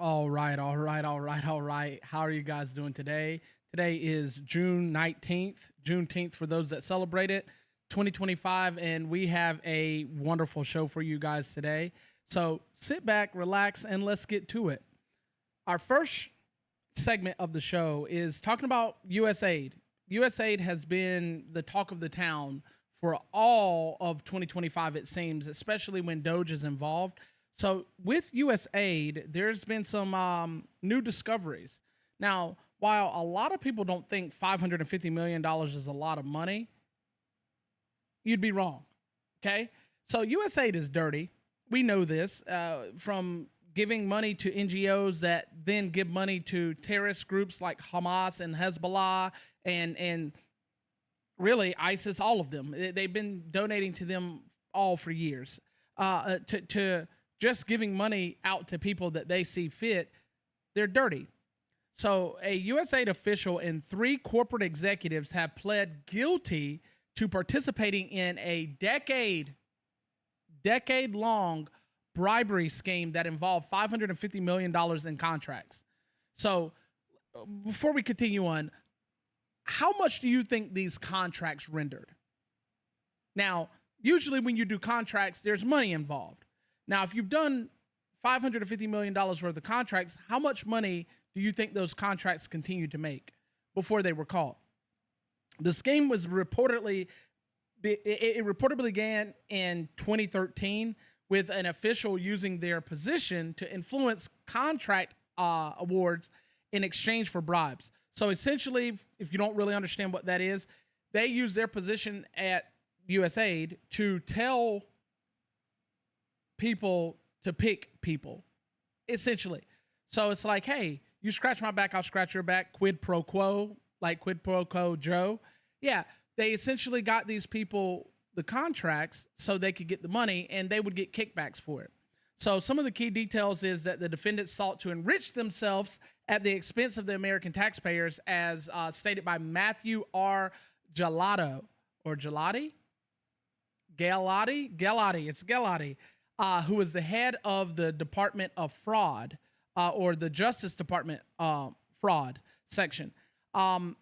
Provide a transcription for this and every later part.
All right, all right, all right, all right. How are you guys doing today? Today is June 19th, Juneteenth for those that celebrate it, 2025, and we have a wonderful show for you guys today. So sit back, relax, and let's get to it. Our first segment of the show is talking about USAID. USAID has been the talk of the town for all of 2025, it seems, especially when Doge is involved. So with USAID, there's been some new discoveries. Now, while a lot of people don't think $550 million is a lot of money, you'd be wrong. Okay? So USAID is dirty. We know this from giving money to NGOs that then give money to terrorist groups like Hamas and Hezbollah and really ISIS, all of them. They've been donating to them all for years. To just giving money out to people that they see fit, they're dirty. So a USAID official and 3 corporate executives have pled guilty to participating in a decade-long bribery scheme that involved $550 million in contracts. So before we continue on, how much do you think these contracts rendered? Now, usually when you do contracts, there's money involved. Now, if you've done $550 million worth of contracts, how much money do you think those contracts continued to make before they were caught? The scheme was reportedly began in 2013 with an official using their position to influence contract awards in exchange for bribes. So essentially, if you don't really understand what that is, they use their position at USAID to tell people to pick people, essentially. So it's like, hey, you scratch my back, I'll scratch your back, quid pro quo, like quid pro quo Joe. Yeah, they essentially got these people the contracts so they could get the money and they would get kickbacks for it. So some of the key details is that the defendants sought to enrich themselves at the expense of the American taxpayers, as stated by Matthew R. Gelato, or Gelati? Gelati, it's Gelati. Who was the head of the Department of Fraud, or the Justice Department fraud section.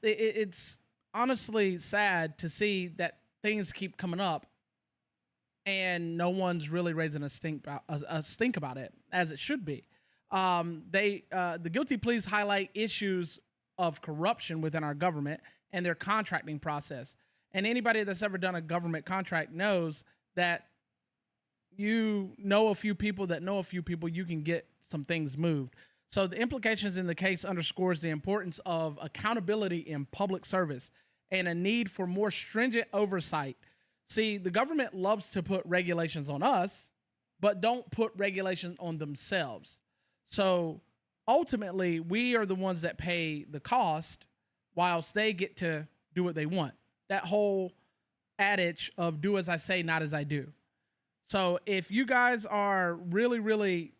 It's honestly sad to see that things keep coming up and no one's really raising a stink about it, as it should be. The guilty pleas highlight issues of corruption within our government and their contracting process. And anybody that's ever done a government contract knows that you know a few people that know a few people, you can get some things moved. So the implications in the case underscores the importance of accountability in public service and a need for more stringent oversight. See, the government loves to put regulations on us, but don't put regulations on themselves. So ultimately, we are the ones that pay the cost whilst they get to do what they want. That whole adage of do as I say, not as I do. So if you guys are really, really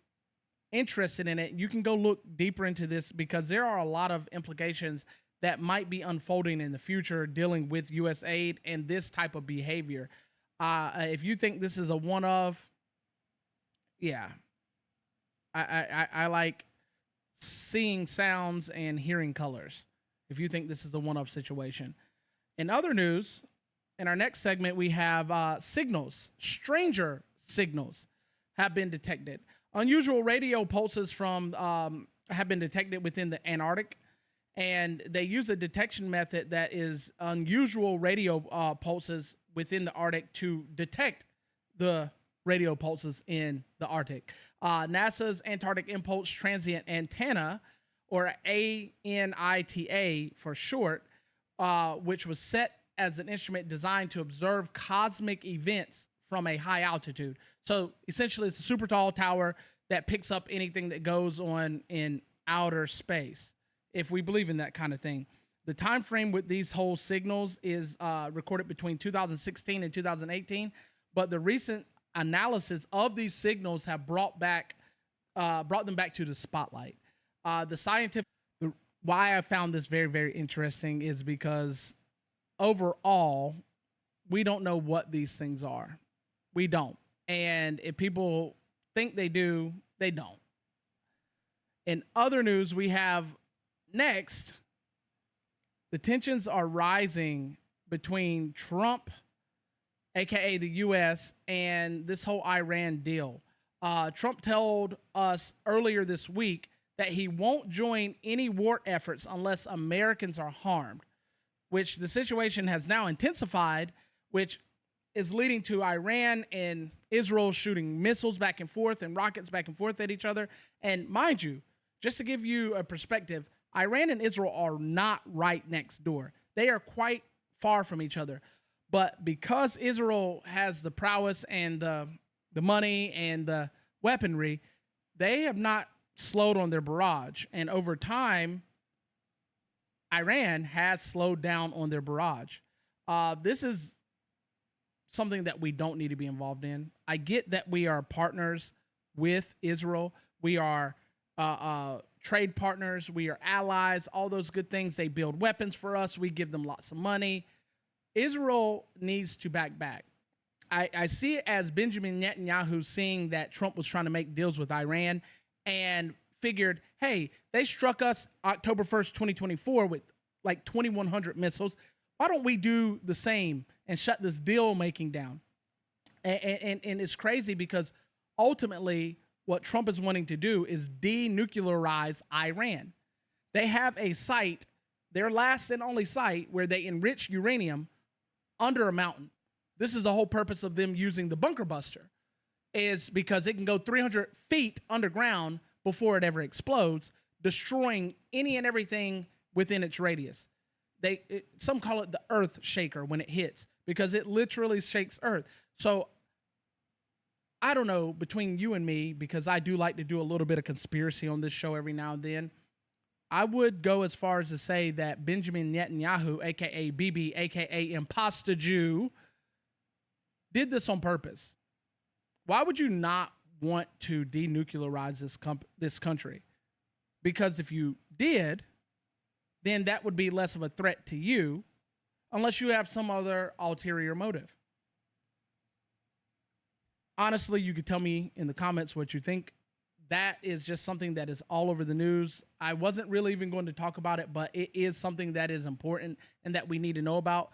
interested in it, you can go look deeper into this, because there are a lot of implications that might be unfolding in the future dealing with USAID and this type of behavior. If you think this is a one-of, yeah, I like seeing sounds and hearing colors. If you think this is a one-of situation. In other news, in our next segment, we have signals. Stranger signals have been detected. Unusual radio pulses have been detected within the Antarctic, and they use a detection method that is unusual radio pulses within the Arctic to detect the radio pulses in the Arctic. NASA's Antarctic Impulse Transient Antenna, or ANITA for short, which was set as an instrument designed to observe cosmic events from a high altitude. So essentially, it's a super tall tower that picks up anything that goes on in outer space, if we believe in that kind of thing. The time frame with these whole signals is recorded between 2016 and 2018, but the recent analysis of these signals have brought them back to the spotlight. Why I found this very, very interesting is because overall, we don't know what these things are. We don't. And if people think they do, they don't. In other news, we have next, the tensions are rising between Trump, aka the US, and this whole Iran deal. Trump told us earlier this week that he won't join any war efforts unless Americans are harmed, which the situation has now intensified, which is leading to Iran and Israel shooting missiles back and forth and rockets back and forth at each other. And mind you, just to give you a perspective, Iran and Israel are not right next door. They are quite far from each other. But because Israel has the prowess and the money and the weaponry, they have not slowed on their barrage. And over time, Iran has slowed down on their barrage. This is something that we don't need to be involved in. I get that we are partners with Israel. We are trade partners. We are allies, all those good things. They build weapons for us. We give them lots of money. Israel needs to back. I see it as Benjamin Netanyahu seeing that Trump was trying to make deals with Iran and figured, hey, they struck us October 1st, 2024 with like 2,100 missiles. Why don't we do the same and shut this deal making down? And it's crazy because ultimately what Trump is wanting to do is denuclearize Iran. They have a site, their last and only site, where they enrich uranium under a mountain. This is the whole purpose of them using the bunker buster, is because it can go 300 feet underground before it ever explodes, destroying any and everything within its radius. Some call it the earth shaker when it hits, because it literally shakes earth. So I don't know, between you and me, because I do like to do a little bit of conspiracy on this show every now and then, I would go as far as to say that Benjamin Netanyahu, aka Bibi, aka Imposter Jew, did this on purpose. Why would you not want to denuclearize this country? Because if you did, then that would be less of a threat to you, unless you have some other ulterior motive. Honestly, you could tell me in the comments what you think. That is just something that is all over the news. I wasn't really even going to talk about it, but it is something that is important and that we need to know about.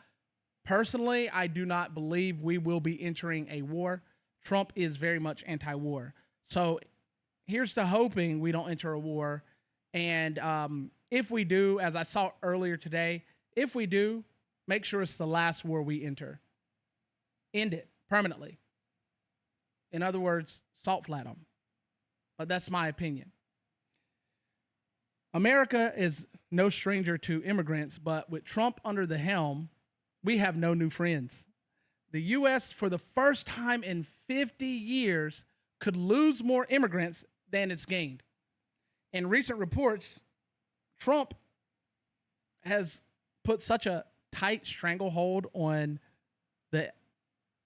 Personally, I do not believe we will be entering a war. Trump is very much anti-war. So here's to hoping we don't enter a war. And if we do, as I saw earlier today, if we do, make sure it's the last war we enter. End it permanently. In other words, salt flat them. But that's my opinion. America is no stranger to immigrants, but with Trump under the helm, we have no new friends. The U.S., for the first time in 50 years, could lose more immigrants than it's gained. In recent reports, Trump has put such a tight stranglehold on the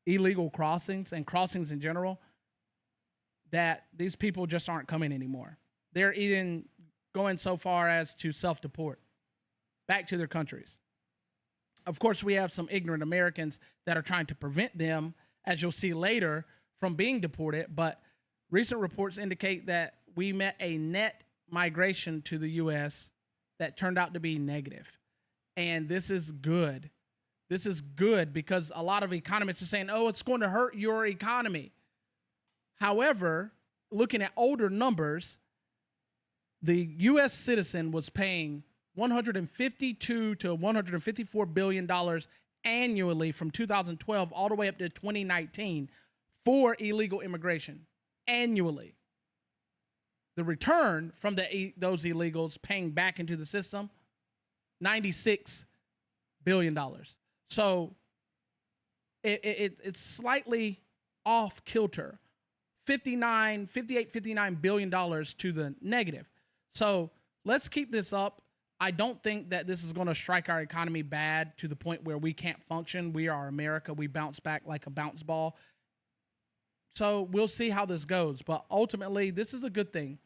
illegal crossings and crossings in general that these people just aren't coming anymore. They're even going so far as to self-deport back to their countries. Of course, we have some ignorant Americans that are trying to prevent them, as you'll see later, from being deported. But recent reports indicate that we met a net migration to the U.S. that turned out to be negative. And this is good. This is good because a lot of economists are saying, oh, it's going to hurt your economy. However, looking at older numbers, the U.S. citizen was paying $152 to $154 billion annually from 2012 all the way up to 2019 for illegal immigration annually. The return from those illegals paying back into the system, $96 billion. So it's slightly off kilter. $59 billion to the negative. So let's keep this up. I don't think that this is going to strike our economy bad to the point where we can't function. We are America. We bounce back like a bounce ball. So we'll see how this goes. But ultimately, this is a good thing.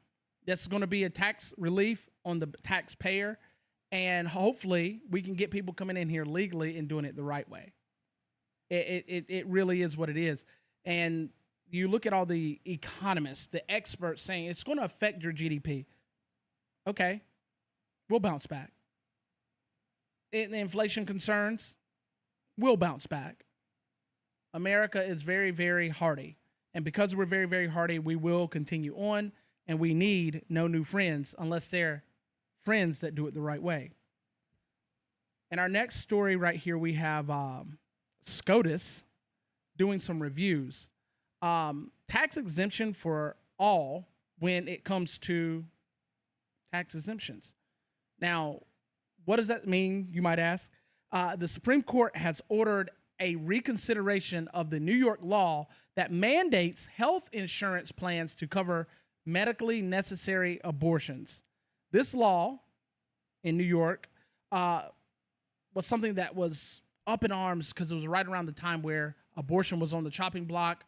That's going to be a tax relief on the taxpayer. And hopefully we can get people coming in here legally and doing it the right way. It really is what it is. And you look at all the economists, the experts saying it's going to affect your GDP. Okay, we'll bounce back. The inflation concerns, we'll bounce back. America is very, very hardy. And because we're very, very hardy, we will continue on. And we need no new friends unless they're friends that do it the right way. In our next story right here, we have SCOTUS doing some reviews. Tax exemption for all when it comes to tax exemptions. Now, what does that mean, you might ask? The Supreme Court has ordered a reconsideration of the New York law that mandates health insurance plans to cover medically necessary abortions. This law in New York was something that was up in arms because it was right around the time where abortion was on the chopping block,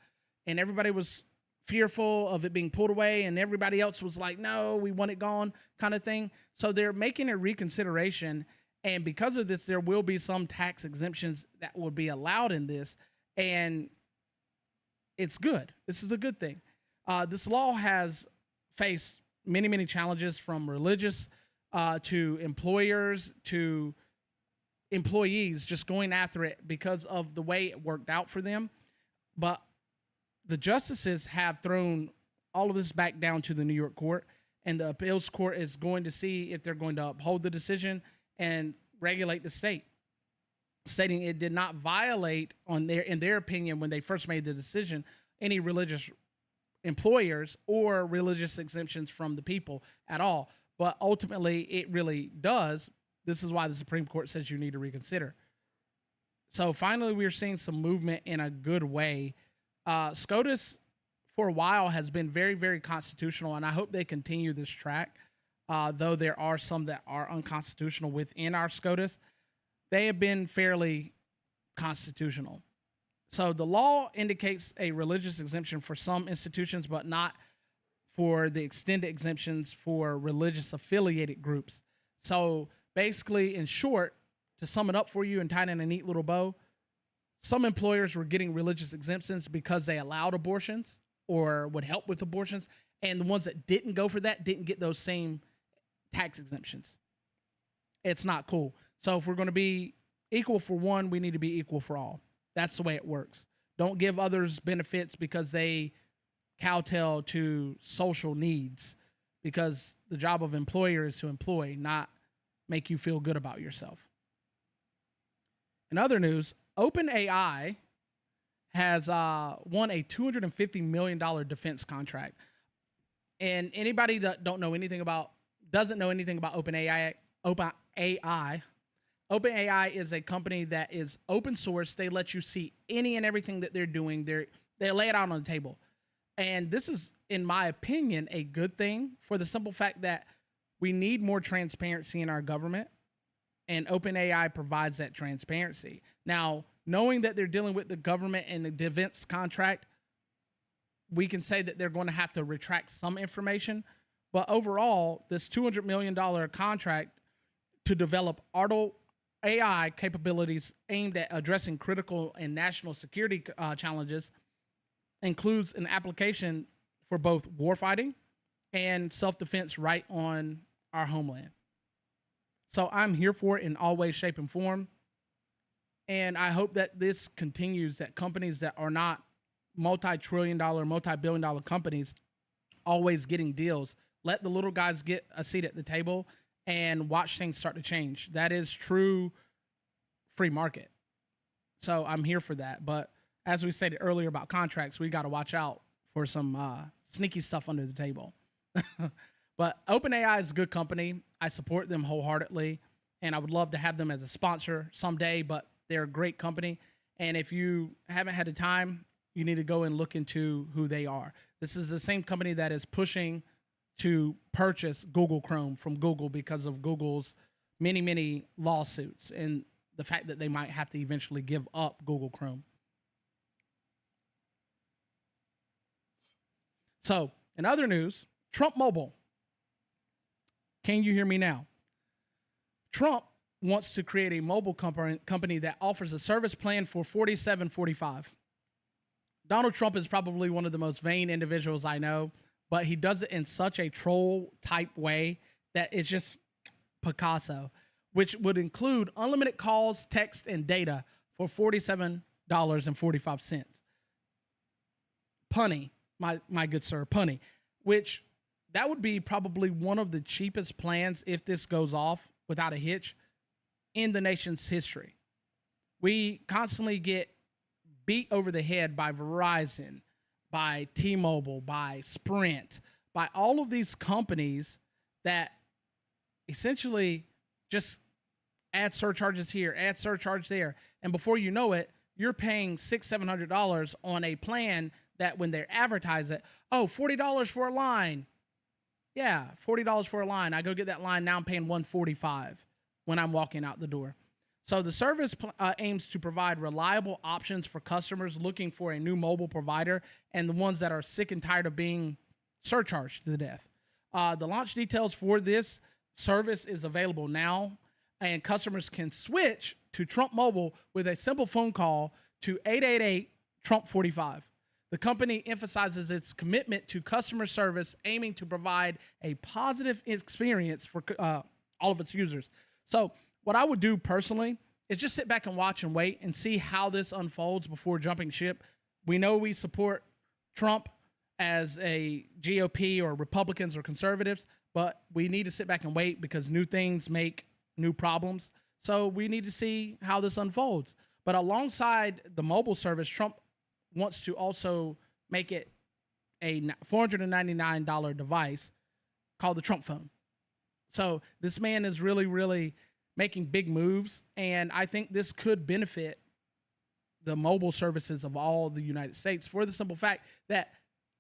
and everybody was fearful of it being pulled away, and everybody else was like, no, we want it gone, kind of thing. So they're making a reconsideration, and because of this, there will be some tax exemptions that will be allowed in this, and it's good. This is a good thing. This law has faced many, many challenges, from religious to employers to employees just going after it because of the way it worked out for them. But the justices have thrown all of this back down to the New York court, and the appeals court is going to see if they're going to uphold the decision and regulate the state, stating it did not violate, in their opinion, when they first made the decision, any religious employers or religious exemptions from the people at all. But ultimately, it really does. This is why the Supreme Court says you need to reconsider. So finally, we're seeing some movement in a good way. SCOTUS, for a while, has been very, very constitutional, and I hope they continue this track. Though there are some that are unconstitutional within our SCOTUS, they have been fairly constitutional. So the law indicates a religious exemption for some institutions, but not for the extended exemptions for religious affiliated groups. So basically, in short, to sum it up for you and tie it in a neat little bow, some employers were getting religious exemptions because they allowed abortions or would help with abortions, and the ones that didn't go for that didn't get those same tax exemptions. It's not cool. So if we're going to be equal for one, we need to be equal for all. That's the way it works. Don't give others benefits because they kowtow to social needs, because the job of employer is to employ, not make you feel good about yourself. In other news, OpenAI has won a $250 million defense contract. And anybody that doesn't know anything about OpenAI, OpenAI is a company that is open source. They let you see any and everything that they're doing. They lay it out on the table. And this is, in my opinion, a good thing, for the simple fact that we need more transparency in our government, and OpenAI provides that transparency. Now, knowing that they're dealing with the government and the defense contract, we can say that they're going to have to retract some information. But overall, this $200 million contract to develop AI capabilities aimed at addressing critical and national security challenges includes an application for both warfighting and self-defense right on our homeland. So I'm here for it in all ways, shape, and form. And I hope that this continues, that companies that are not multi-trillion dollar, multi-billion dollar companies always getting deals, let the little guys get a seat at the table and watch things start to change. That is true free market. So I'm here for that. But as we stated earlier about contracts, we got to watch out for some sneaky stuff under the table. But OpenAI is a good company. I support them wholeheartedly, and I would love to have them as a sponsor someday, but they're a great company. And if you haven't had the time, you need to go and look into who they are. This is the same company that is pushing to purchase Google Chrome from Google because of Google's many, many lawsuits and the fact that they might have to eventually give up Google Chrome. So, in other news, Trump Mobile. Can you hear me now? Trump wants to create a mobile company that offers a service plan for $47.45. Donald Trump is probably one of the most vain individuals I know, but he does it in such a troll type way that is just Picasso, which would include unlimited calls, text, and data for $47.45. Punny, my good sir, punny, which that would be probably one of the cheapest plans if this goes off without a hitch in the nation's history. We constantly get beat over the head by Verizon, by T-Mobile, by Sprint, by all of these companies that essentially just add surcharges here, add surcharge there. And before you know it, you're paying $600-700 on a plan that when they advertise it, oh, $40 for a line. Yeah, $40 for a line. I go get that line. Now I'm paying $145 when I'm walking out the door. So the service aims to provide reliable options for customers looking for a new mobile provider and the ones that are sick and tired of being surcharged to death. The launch details for this service is available now, and customers can switch to Trump Mobile with a simple phone call to 888-TRUMP-45. The company emphasizes its commitment to customer service, aiming to provide a positive experience for all of its users. So what I would do personally is just sit back and watch and wait and see how this unfolds before jumping ship. We know we support Trump as a GOP or Republicans or conservatives, but we need to sit back and wait because new things make new problems. So we need to see how this unfolds. But alongside the mobile service, Trump wants to also make it a $499 device called the Trump phone. So this man is really, really making big moves, and I think this could benefit the mobile services of all the United States for the simple fact that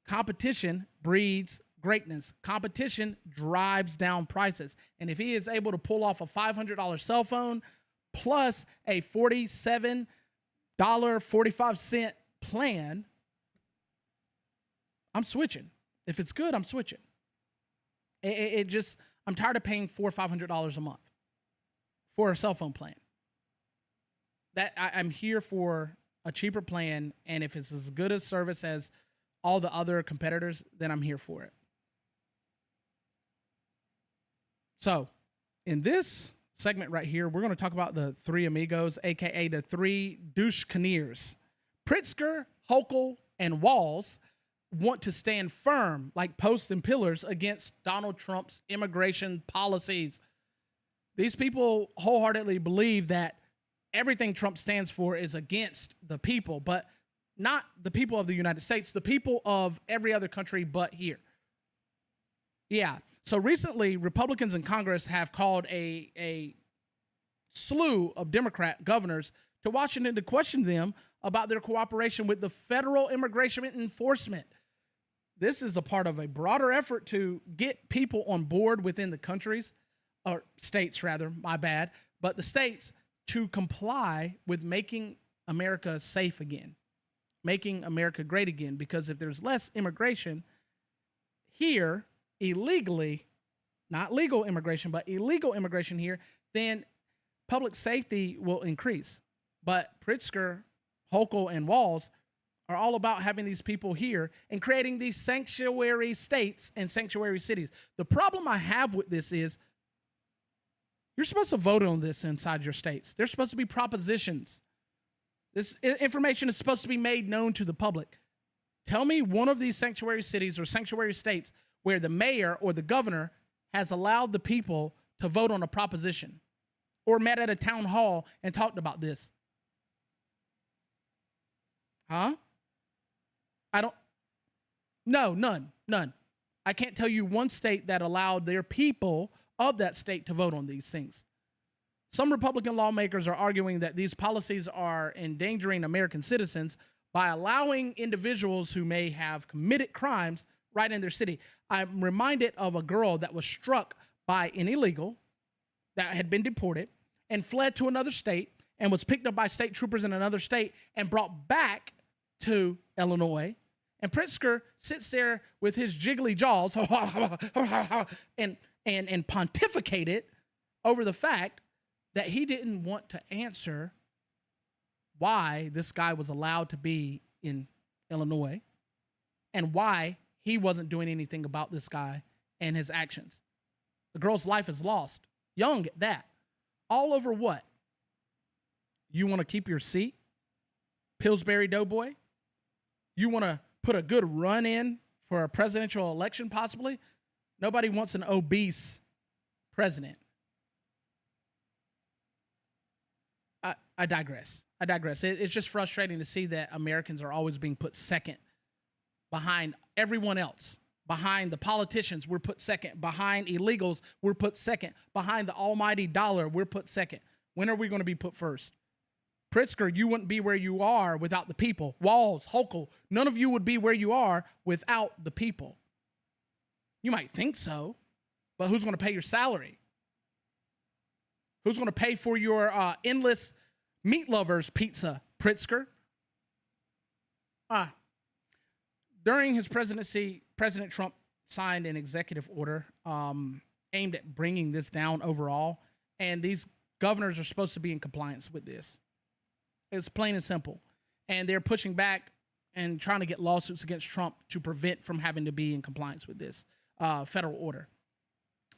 competition breeds greatness. Competition drives down prices. And if he is able to pull off a $500 cell phone plus a $47.45 plan, I'm switching. If it's good, I'm switching. I'm tired of paying $400 or $500 a month for a cell phone plan. I'm here for a cheaper plan, and if it's as good a service as all the other competitors, then I'm here for it. So, in this segment right here, we're going to talk about the three amigos, aka the three douche-caneers. Pritzker, Hochul, and Walz want to stand firm like posts and pillars against Donald Trump's immigration policies. These people wholeheartedly believe that everything Trump stands for is against the people, but not the people of the United States, the people of every other country but here. Yeah. So recently, Republicans in Congress have called a slew of Democrat governors to Washington to question them about their cooperation with the federal immigration enforcement. This is a part of a broader effort to get people on board within the countries, or states rather, my bad, but the states to comply with making America safe again, making America great again, because if there's less immigration here, illegally, not legal immigration, but illegal immigration here, then public safety will increase. But Pritzker, Hochul, and Walz are all about having these people here and creating these sanctuary states and sanctuary cities. The problem I have with this is you're supposed to vote on this inside your states. There's supposed to be propositions. This information is supposed to be made known to the public. Tell me one of these sanctuary cities or sanctuary states where the mayor or the governor has allowed the people to vote on a proposition or met at a town hall and talked about this. Huh? No, none. I can't tell you one state that allowed their people of that state to vote on these things. Some Republican lawmakers are arguing that these policies are endangering American citizens by allowing individuals who may have committed crimes right in their city. I'm reminded of a girl that was struck by an illegal that had been deported and fled to another state and was picked up by state troopers in another state and brought back to Illinois. And Pritzker sits there with his jiggly jaws and pontificated over the fact that he didn't want to answer why this guy was allowed to be in Illinois and why he wasn't doing anything about this guy and his actions. The girl's life is lost. Young at that. All over what? You want to keep your seat? Pillsbury Doughboy? You want to put a good run in for a presidential election, possibly? Nobody wants an obese president. I digress. It's just frustrating to see that Americans are always being put second behind everyone else. Behind the politicians, we're put second. Behind illegals, we're put second. Behind the almighty dollar, we're put second. When are we going to be put first? Pritzker, you wouldn't be where you are without the people. Walls, Hochul, none of you would be where you are without the people. You might think so, but who's going to pay your salary? Who's going to pay for your endless meat lovers pizza, Pritzker? During his presidency, President Trump signed an executive order aimed at bringing this down overall, and these governors are supposed to be in compliance with this. It's plain and simple. And they're pushing back and trying to get lawsuits against Trump to prevent from having to be in compliance with this federal order.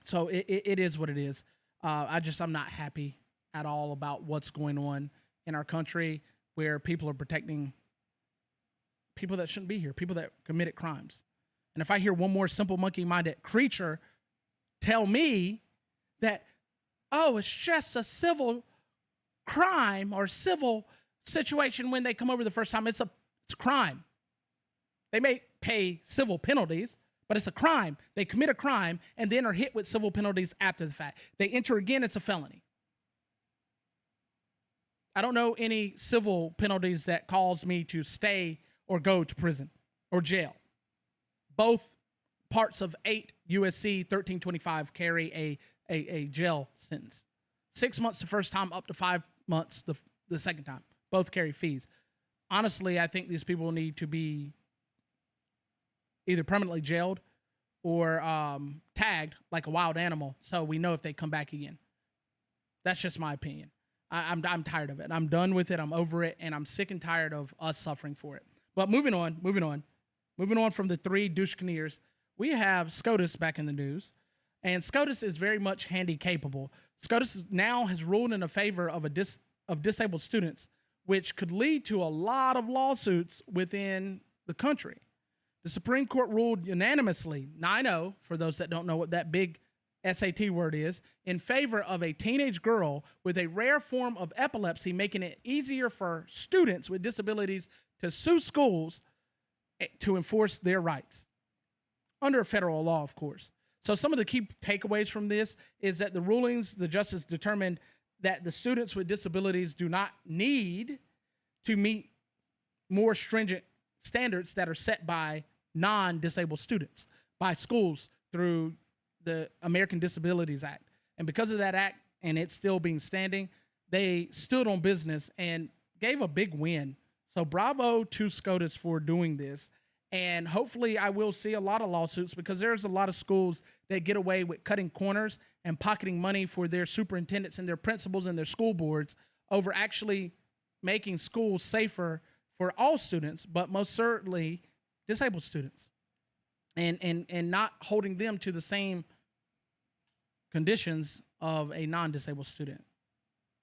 So it is what it is. I'm not happy at all about what's going on in our country, where people are protecting people that shouldn't be here, people that committed crimes. And if I hear one more simple monkey-minded creature tell me that, oh, it's just a civil crime or civil situation when they come over the first time, it's a crime. They may pay civil penalties, but it's a crime. They commit a crime and then are hit with civil penalties after the fact. They enter again, it's a felony. I don't know any civil penalties that cause me to stay or go to prison or jail. Both parts of 8 USC 1325 carry a jail sentence. 6 months the first time, up to 5 months the second time. Both carry fees. Honestly, I think these people need to be either permanently jailed or tagged like a wild animal so we know if they come back again. That's just my opinion. I'm tired of it. I'm done with it. I'm over it, and I'm sick and tired of us suffering for it. But moving on from the three douche-canoers, we have SCOTUS back in the news, and SCOTUS is very much handy-capable. SCOTUS now has ruled in a favor of disabled students, which could lead to a lot of lawsuits within the country. The Supreme Court ruled unanimously, 9-0, for those that don't know what that big SAT word is, in favor of a teenage girl with a rare form of epilepsy, making it easier for students with disabilities to sue schools to enforce their rights under federal law, of course. So some of the key takeaways from this is that the justice determined that the students with disabilities do not need to meet more stringent standards that are set by non-disabled students, by schools through the American Disabilities Act. And because of that act, and it still being standing, they stood on business and gave a big win. So bravo to SCOTUS for doing this. And hopefully I will see a lot of lawsuits, because there's a lot of schools that get away with cutting corners and pocketing money for their superintendents and their principals and their school boards over actually making schools safer for all students, but most certainly disabled students, and not holding them to the same conditions of a non-disabled student.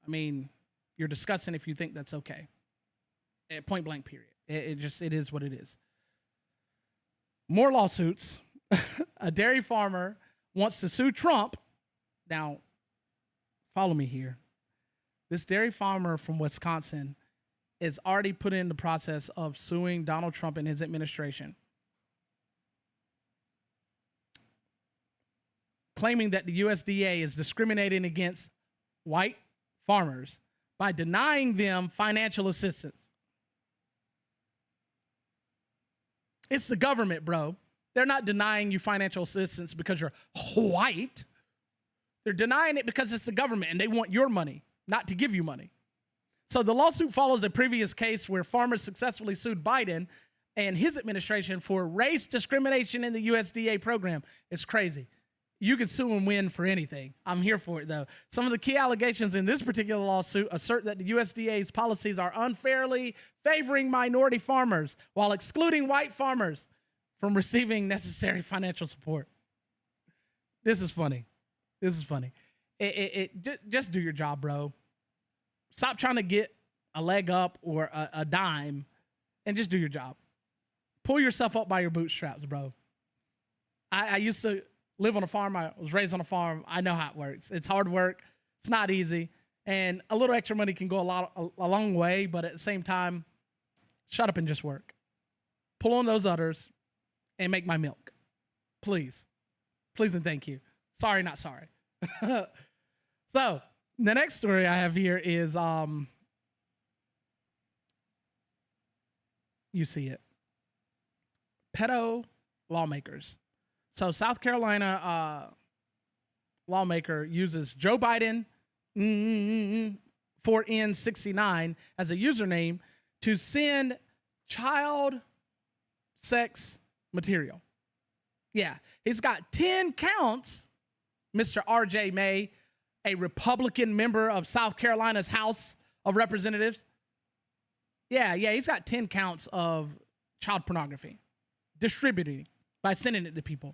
I mean, you're disgusting if you think that's okay. Point blank, period. It is what it is. More lawsuits. A dairy farmer wants to sue Trump. Now, follow me here. This dairy farmer from Wisconsin is already put in the process of suing Donald Trump and his administration, claiming that the USDA is discriminating against white farmers by denying them financial assistance. It's the government, bro. They're not denying you financial assistance because you're white. They're denying it because it's the government and they want your money, not to give you money. So the lawsuit follows a previous case where farmers successfully sued Biden and his administration for race discrimination in the USDA program. It's crazy. You can sue and win for anything. I'm here for it, though. Some of the key allegations in this particular lawsuit assert that the USDA's policies are unfairly favoring minority farmers while excluding white farmers from receiving necessary financial support. This is funny. This is funny. Just do your job, bro. Stop trying to get a leg up or a dime, and just do your job. Pull yourself up by your bootstraps, bro. I used to live on a farm. I was raised on a farm. I know how it works. It's hard work. It's not easy. And a little extra money can go a long way, but at the same time, shut up and just work. Pull on those udders and make my milk. Please. Please and thank you. Sorry, not sorry. So, the next story I have here is, you see it. Pedo lawmakers. So, South Carolina lawmaker uses Joe Biden 4N69 as a username to send child sex material. Yeah, he's got 10 counts, Mr. R.J. May, a Republican member of South Carolina's House of Representatives. Yeah, he's got 10 counts of child pornography, distributing by sending it to people.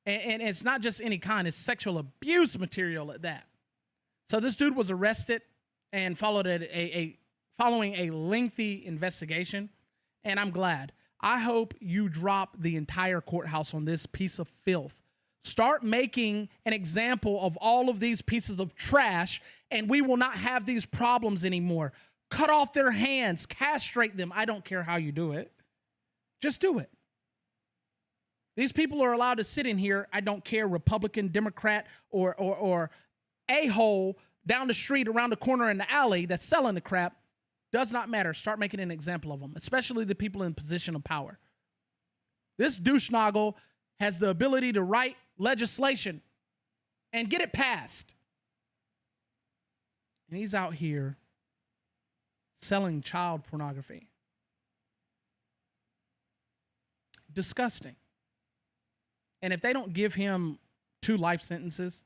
And it's not just any kind, it's sexual abuse material at that. So this dude was arrested and following a lengthy investigation, and I'm glad. I hope you drop the entire courthouse on this piece of filth. Start making an example of all of these pieces of trash, and we will not have these problems anymore. Cut off their hands, castrate them. I don't care how you do it. Just do it. These people are allowed to sit in here. I don't care, Republican, Democrat, or a-hole down the street, around the corner in the alley that's selling the crap. Does not matter. Start making an example of them, especially the people in position of power. This douche-noggle has the ability to write legislation and get it passed. And he's out here selling child pornography. Disgusting. And if they don't give him 2 life sentences,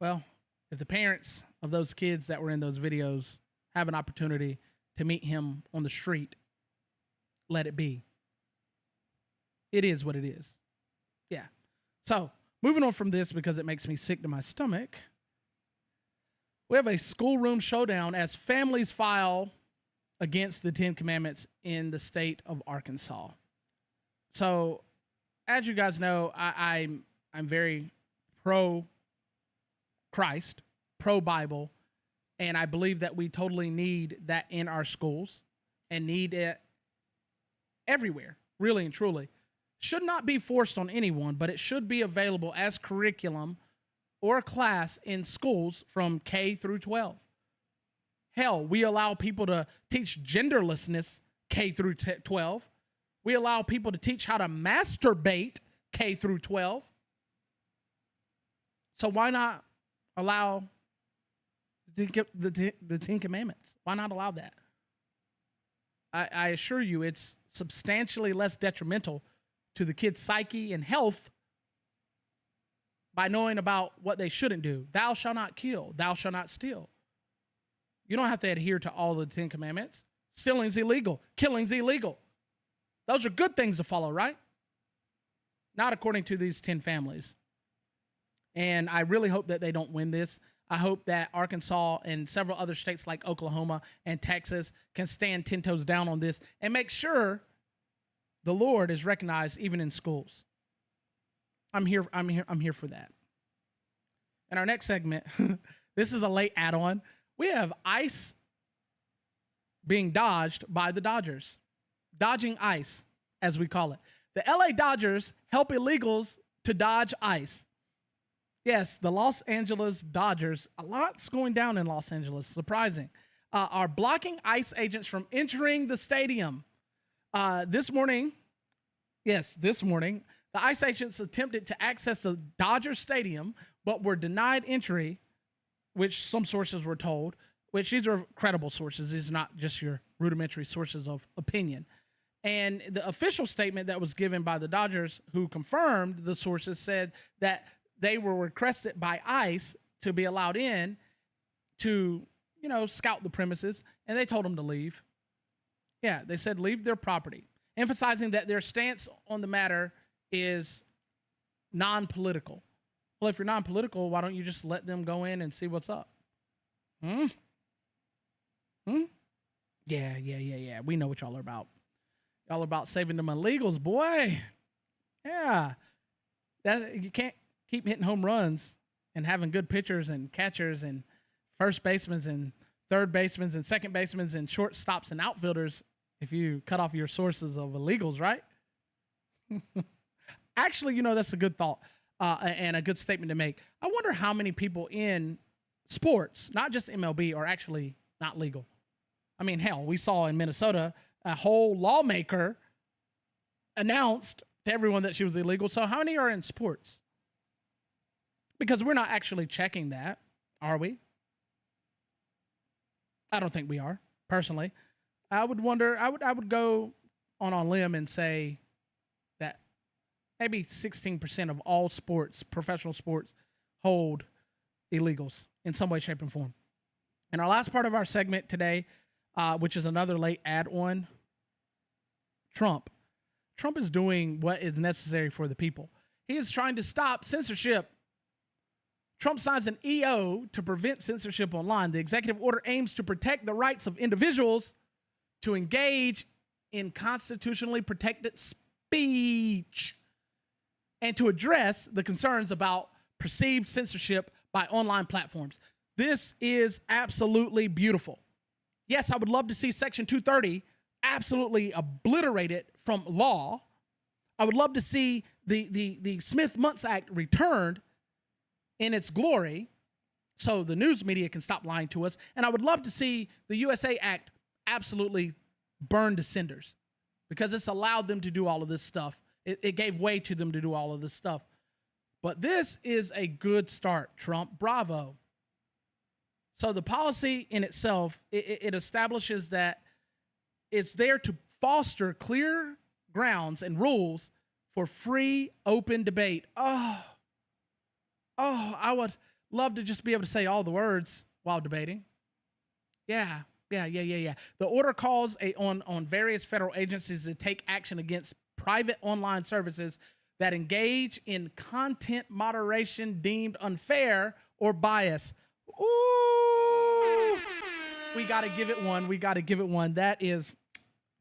well, if the parents of those kids that were in those videos have an opportunity to meet him on the street, let it be. It is what it is. Yeah. So, moving on from this because it makes me sick to my stomach, we have a schoolroom showdown as families file against the 10 Commandments in the state of Arkansas. So, as you guys know, I'm very pro-Christ, pro-Bible, and I believe that we totally need that in our schools and need it everywhere, really and truly. Should not be forced on anyone, but it should be available as curriculum or class in schools from K through 12. Hell, we allow people to teach genderlessness K through 12. We allow people to teach how to masturbate K through 12. So why not allow the 10 Commandments? Why not allow that? I assure you it's substantially less detrimental to the kid's psyche and health by knowing about what they shouldn't do. Thou shalt not kill. Thou shalt not steal. You don't have to adhere to all the 10 Commandments. Stealing's illegal. Killing's illegal. Those are good things to follow, right? Not according to these 10 families. And I really hope that they don't win this. I hope that Arkansas and several other states like Oklahoma and Texas can stand 10 toes down on this and make sure the Lord is recognized even in schools. I'm here for that. In our next segment, this is a late add-on. We have ICE being dodged by the Dodgers. Dodging ICE, as we call it. The LA Dodgers help illegals to dodge ICE. Yes, the Los Angeles Dodgers, a lot's going down in Los Angeles, surprising, are blocking ICE agents from entering the stadium. This morning, the ICE agents attempted to access the Dodger Stadium, but were denied entry, which some sources were told, which these are credible sources. These are not just your rudimentary sources of opinion. And the official statement that was given by the Dodgers, who confirmed the sources, said that they were requested by ICE to be allowed in to, scout the premises, and they told them to leave. Yeah, they said leave their property, emphasizing that their stance on the matter is non-political. Well, if you're non-political, why don't you just let them go in and see what's up? Hmm? Hmm? Yeah. We know what y'all are about. Y'all are about saving them illegals, boy. Yeah. You can't keep hitting home runs and having good pitchers and catchers and first basemen and third basemen and second basemen and shortstops and outfielders if you cut off your sources of illegals, right? Actually, that's a good thought and a good statement to make. I wonder how many people in sports, not just MLB, are actually not legal. I mean, hell, we saw in Minnesota a whole lawmaker announced to everyone that she was illegal. So how many are in sports? Because we're not actually checking that, are we? I don't think we are, personally. I would wonder, I would go on a limb and say that maybe 16% of all sports, professional sports, hold illegals in some way, shape, and form. And our last part of our segment today, which is another late add-on, Trump. Trump is doing what is necessary for the people. He is trying to stop censorship. Trump signs an EO to prevent censorship online. The executive order aims to protect the rights of individuals to engage in constitutionally protected speech and to address the concerns about perceived censorship by online platforms. This is absolutely beautiful. Yes, I would love to see Section 230 absolutely obliterated from law. I would love to see the Smith-Muntz Act returned in its glory so the news media can stop lying to us. And I would love to see the USA Act absolutely burned to cinders because it's allowed them to do all of this stuff. It gave way to them to do all of this stuff. But this is a good start, Trump. Bravo. So the policy in itself, it establishes that it's there to foster clear grounds and rules for free, open debate. Oh, I would love to just be able to say all the words while debating. Yeah. The order calls on various federal agencies to take action against private online services that engage in content moderation deemed unfair or biased. Ooh, we got to give it one. That is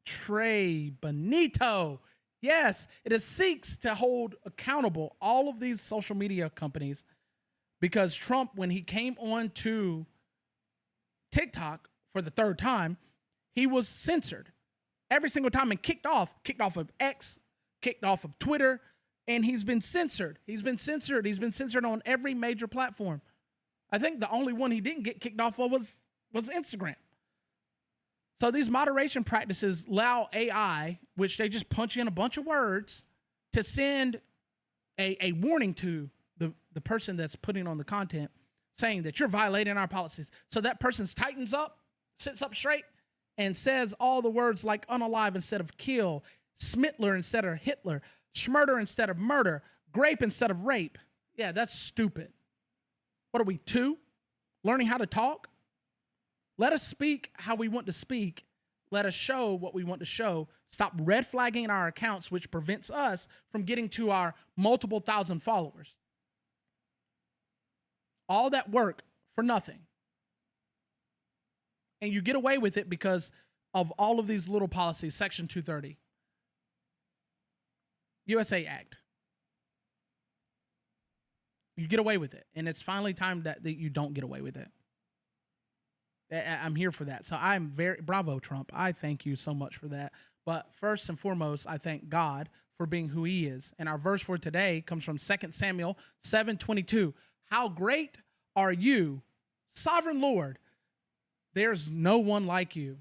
Trey Benito. Yes, it seeks to hold accountable all of these social media companies because Trump, when he came on to TikTok for the third time, he was censored every single time and kicked off of X, kicked off of Twitter, and he's been censored. He's been censored on every major platform. I think the only one he didn't get kicked off of was Instagram. So these moderation practices allow AI, which they just punch in a bunch of words, to send a warning to the person that's putting on the content saying that you're violating our policies. So that person tightens up, sits up straight, and says all the words like unalive instead of kill, Smittler instead of Hitler, schmurder instead of murder, grape instead of rape. Yeah, that's stupid. What are we, 2? Learning how to talk? Let us speak how we want to speak. Let us show what we want to show. Stop red flagging our accounts, which prevents us from getting to our multiple thousand followers. All that work for nothing. And you get away with it because of all of these little policies. Section 230. USA Act. You get away with it. And it's finally time that you don't get away with it. I'm here for that. So I'm bravo, Trump. I thank you so much for that. But first and foremost, I thank God for being who he is. And our verse for today comes from 2 Samuel 7:22. How great are you, sovereign Lord? There's no one like you,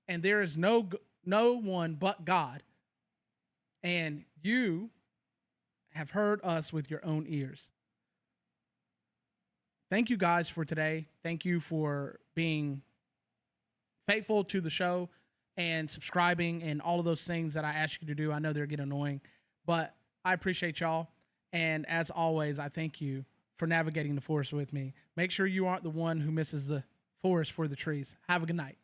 and there is no one but God. And you have heard us with your own ears. Thank you guys for today. Thank you for being faithful to the show and subscribing and all of those things that I ask you to do. I know they're getting annoying, but I appreciate y'all. And as always, I thank you for navigating the forest with me. Make sure you aren't the one who misses the forest for the trees. Have a good night.